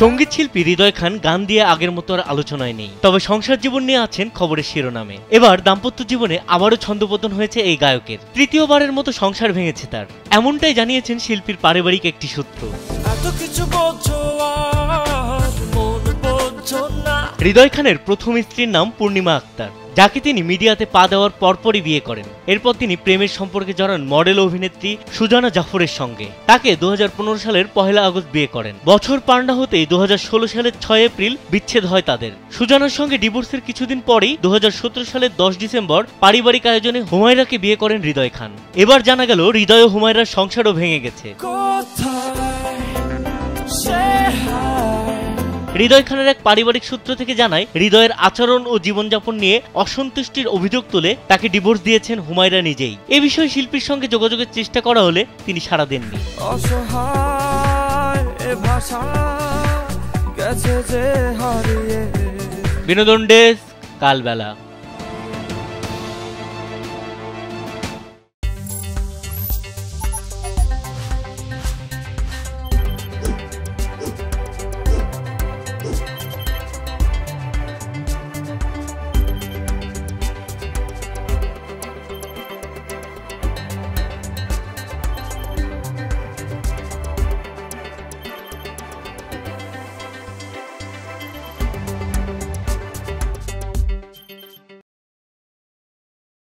সঙ্গীত শিল্পী হৃদয় খান গান দিয়ে আগের মতো আর আলোচনায় নেই, তবে সংসার জীবন নিয়ে আছেন খবরের শিরোনামে। এবার দাম্পত্য জীবনে আবারও ছন্দপতন হয়েছে এই গায়কের। তৃতীয়বারের মতো সংসার ভেঙেছে তার, এমনটাই জানিয়েছেন শিল্পীর পারিবারিক একটি সূত্র। হৃদয় খানের প্রথম স্ত্রীর নাম পূর্ণিমা আক্তার, যাকে তিনি মিডিয়াতে পা দেওয়ার পরপরই বিয়ে করেন। এরপর তিনি প্রেমের সম্পর্কে জড়ান মডেল অভিনেত্রী সুজানা জাফরের সঙ্গে। তাকে 2015 সালের 1 আগস্ট বিয়ে করেন। বছর পার হতেই 2016 সালের 6 এপ্রিল বিচ্ছেদ হয় তাদের। সুজানার সঙ্গে ডিভোর্সের কিছুদিন পরেই 2017 সালের 10 ডিসেম্বর পারিবারিক আয়োজনে হুমায়রাকে বিয়ে করেন হৃদয় খান। এবার জানা গেল হৃদয় ও হুমায়রার সংসারও ভেঙে গেছে। হৃদয় খানের এক পারিবারিক সূত্র থেকে জানায়, হৃদয়ের আচরণ ও জীবনযাপন নিয়ে অসন্তুষ্টির অভিযোগ তুলে তাকে ডিভোর্স দিয়েছেন হুমায়রা নিজেই। এ বিষয়ে শিল্পীর সঙ্গে যোগাযোগের চেষ্টা করা হলে তিনি সাড়া দেননি। বিনোদন ডেস্ক, কালবেলা।